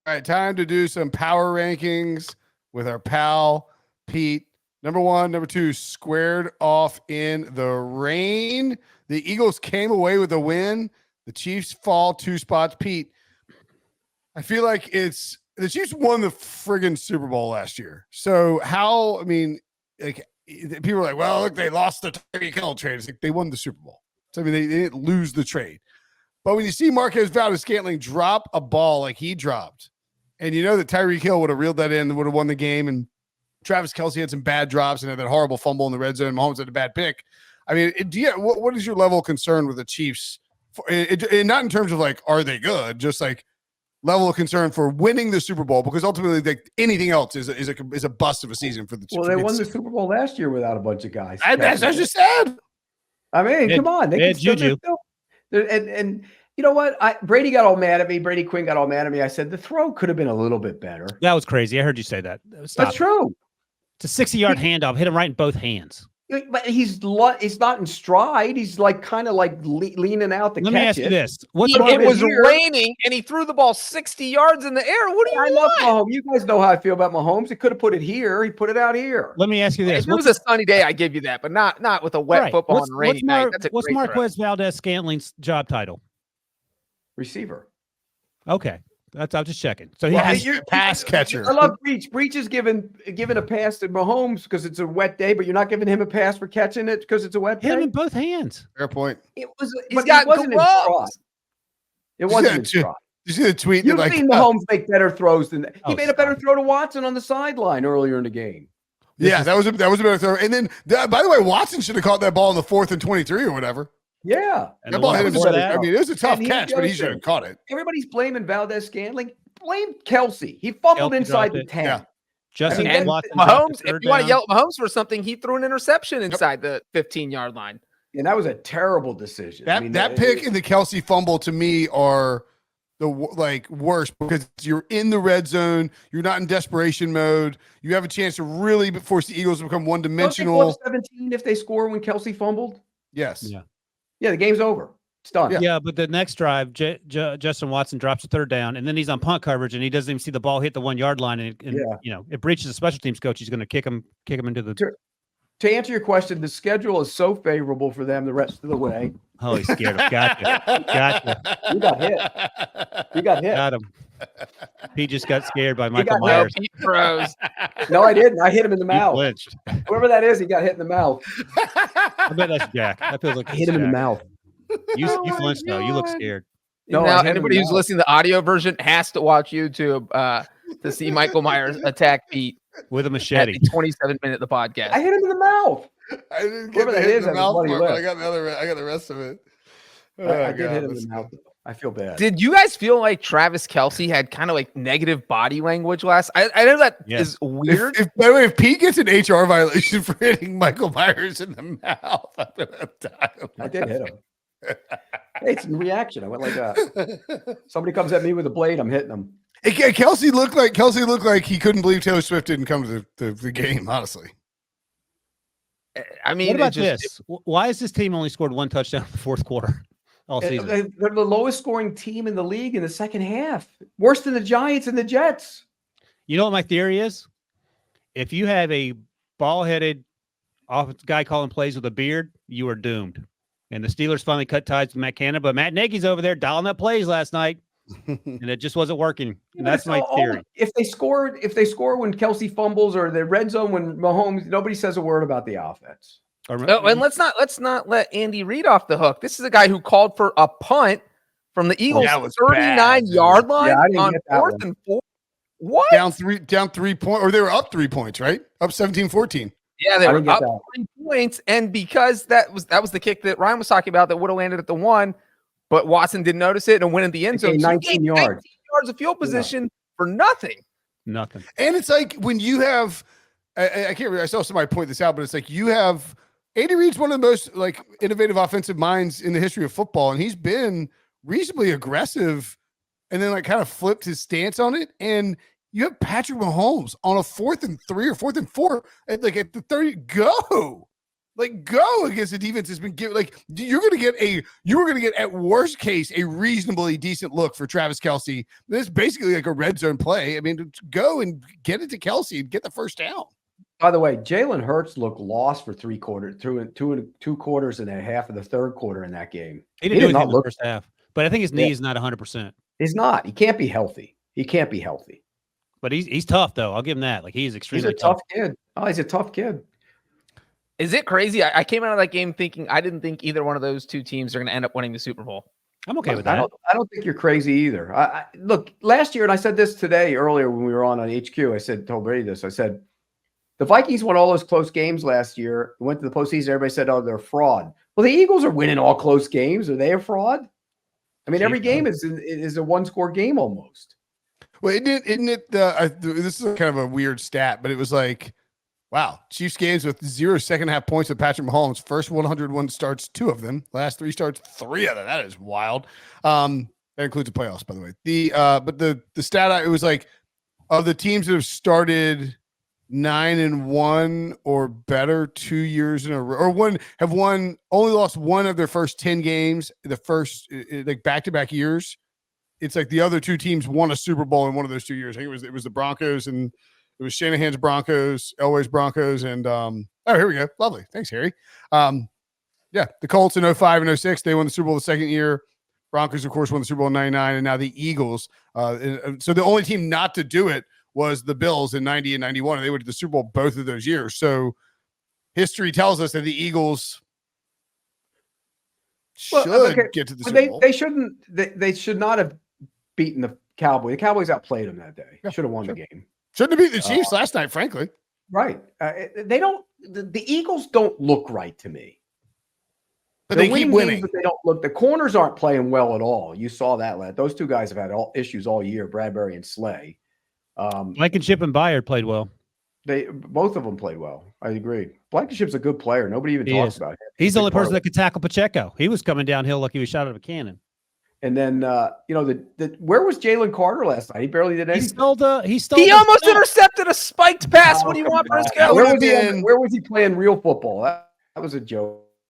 All right, time to do some power rankings with our pal Pete. Number 1, number 2, squared off in the rain. The Eagles came away with a win. The Chiefs fall 2 spots. Pete, I feel like the Chiefs won the friggin' Super Bowl last year. So like people are like, well, look, they lost the Tyreek Hill trade. It's like they won the Super Bowl. So they didn't lose the trade. But when you see Marquez Valdes-Scantling drop a ball like he dropped, and you know that Tyreek Hill would have reeled that in, would have won the game, and Travis Kelce had some bad drops and had that horrible fumble in the red zone. Mahomes had a bad pick. I mean, what is your level of concern with the Chiefs? And not in terms of like, are they good? Just like level of concern for winning the Super Bowl, because ultimately like anything else is a bust of a season for the Chiefs. Well, they won the Super Bowl last year without a bunch of guys. That's what I just said. I mean, come on. They had Juju. And you know what? Brady got all mad at me. Brady Quinn got all mad at me. I said the throw could have been a little bit better. That was crazy. I heard you say that. Stop. That's true. It's a 60-yard handoff. Hit him right in both hands. But he's not in stride. He's like kind of like leaning out to catch it. Let me ask you this. It was raining, and he threw the ball 60 yards in the air. What do you love Mahomes. You guys know how I feel about Mahomes. He could have put it here. He put it out here. Let me ask you this. If it was a sunny day, I give you that, but not with a wet football on a rainy night. What's Marquez Valdes-Scantling's job title? Receiver. Okay. I was just checking. So he's pass catcher. I love Breach. Breach is giving a pass to Mahomes because it's a wet day, but you're not giving him a pass for catching it because it's a wet day. Hit him in both hands. Fair point. It wasn't in stride. It wasn't in stride. You see the tweet? You've seen Mahomes make better throws than that. He made a better throw to Watson on the sideline earlier in the game. That was a better throw. And then, by the way, Watson should have caught that ball in the 4th and 23 or whatever. Yeah. That ball hit him. I mean, it was a tough catch, but he should have caught it. Everybody's blaming Valdes-Scantling. Blame Kelce. He fumbled inside the 10. Yeah. Justin Mahomes, if you want to yell at Mahomes for something, he threw an interception inside the 15-yard line. And that was a terrible decision. That pick and the Kelce fumble to me are the worst, because you're in the red zone. You're not in desperation mode. You have a chance to really force the Eagles to become one-dimensional. Don't they 17 if they score when Kelce fumbled? Yes. Yeah, the game's over. It's done. Yeah, but the next drive, Justin Watson drops a 3rd down, and then he's on punt coverage, and he doesn't even see the ball hit the 1-yard line, and it breaches the special teams coach. He's going to kick him into the. To answer your question, the schedule is so favorable for them the rest of the way. Oh, he's scared. Gotcha. You got hit. Got him. He just got scared by Michael Myers. He froze. No, I didn't. I hit him in the mouth. Flinched. Whoever that is, he got hit in the mouth. I bet that's Jack. That feels like I hit him in the mouth. You flinched though. You look scared. No, now anybody who's listening to the audio version has to watch YouTube to see Michael Myers attack Pete with a machete. At the 27th minute of the podcast. I hit him in the mouth. I didn't get the hit in the mouth part, but I got the rest of it. I did hit him in the mouth. I feel bad. Did you guys feel like Travis Kelce had kind of like negative body language last? I know that is weird. By the way, if Pete gets an HR violation for hitting Michael Myers in the mouth, I'm gonna die. I did hit him. Hey, it's a reaction. I went like that. Somebody comes at me with a blade, I'm hitting them. Kelce looked like he couldn't believe Taylor Swift didn't come to the game. Honestly, I mean, what about this? Why has this team only scored 1 touchdown in the 4th quarter all season? They're the lowest scoring team in the league in the second half. Worse than the Giants and the Jets. You know what my theory is? If you have a ball-headed guy calling plays with a beard, you are doomed. And the Steelers finally cut ties with Matt Canada, but Matt Nagy's over there dialing up plays last night, and it just wasn't working. And that's my theory. If they score when Kelce fumbles, or the red zone when Mahomes, nobody says a word about the offense. And let's not let Andy Reid off the hook. This is a guy who called for a punt from the Eagles 39-yard line on 4th and 4. What? Down 3 points, or they were up 3 points, right? Up 17-14. Yeah, they were up 3 points, and because that was the kick that Ryan was talking about that would have landed at the 1, but Watson didn't notice it and went in the end zone. 19 yards. 19 yards of field position for nothing. Nothing. And it's like when you have, I can't remember, I saw somebody point this out, but it's like you have, Andy Reid's one of the most like innovative offensive minds in the history of football, and he's been reasonably aggressive and then like kind of flipped his stance on it. And you have Patrick Mahomes on a 4th and 3 or 4th and 4 at the 30. Go. Like, go against the defense has been given. Like, you were going to get at worst case a reasonably decent look for Travis Kelce. This is basically like a red zone play. I mean, go and get it to Kelce and get the first down. By the way, Jalen Hurts looked lost for 3 quarters, two quarters and a half of the third quarter in that game. He didn't do anything in the first half, but I think his knee is not 100%. He's not. He can't be healthy. But he's tough though. I'll give him that. Like he's extremely tough kid. Oh, he's a tough kid. Is it crazy? I came out of that game thinking I didn't think either one of those two teams are going to end up winning the Super Bowl. I'm okay with that. I don't think you're crazy either. Look, last year, and I said this today earlier when we were on HQ, told Brady this. I said, the Vikings won all those close games last year, went to the postseason. Everybody said, oh, they're a fraud. Well, the Eagles are winning all close games. Are they a fraud? I mean, every game is a one-score game almost. Well, isn't it? This is kind of a weird stat, but it was like, wow, Chiefs games with 0 second half points with Patrick Mahomes. First 101 starts, 2 of them. Last 3 starts, 3 of them. That is wild. That includes the playoffs, by the way. But the stat, it was like, of the teams that have started 9-1 or better 2 years in a row, or only lost 1 of their first 10 games, the first like back-to-back years. It's like the other 2 teams won a Super Bowl in one of those 2 years. I think it was the Broncos, and it was Shanahan's Broncos, Elway's Broncos, and here we go. Lovely. Thanks, Harry. The Colts in 05 and 06, they won the Super Bowl the second year. Broncos, of course, won the Super Bowl in 99, and now the Eagles. So the only team not to do it was the Bills in 90 and 91, and they went to the Super Bowl both of those years. So history tells us that the Eagles should get to the Super Bowl. They shouldn't. They should not have beaten the Cowboys. The Cowboys outplayed them that day. Should have won the game. Shouldn't have beat the Chiefs last night, frankly. Right. They don't. The Eagles don't look right to me. But they keep winning. But they don't look. The corners aren't playing well at all. You saw that. Those 2 guys have had issues all year. Bradbury and Slay. Blankenship and Byard played well. Both of them played well. I agree. Blankenship's a good player. Nobody even talks about him. He's the only person that could tackle Pacheco. He was coming downhill like he was shot out of a cannon. And then, where was Jalen Carter last night? He barely did anything. He almost intercepted a spiked pass. What do you want, Briscoe? Where was he playing real football? That was a joke.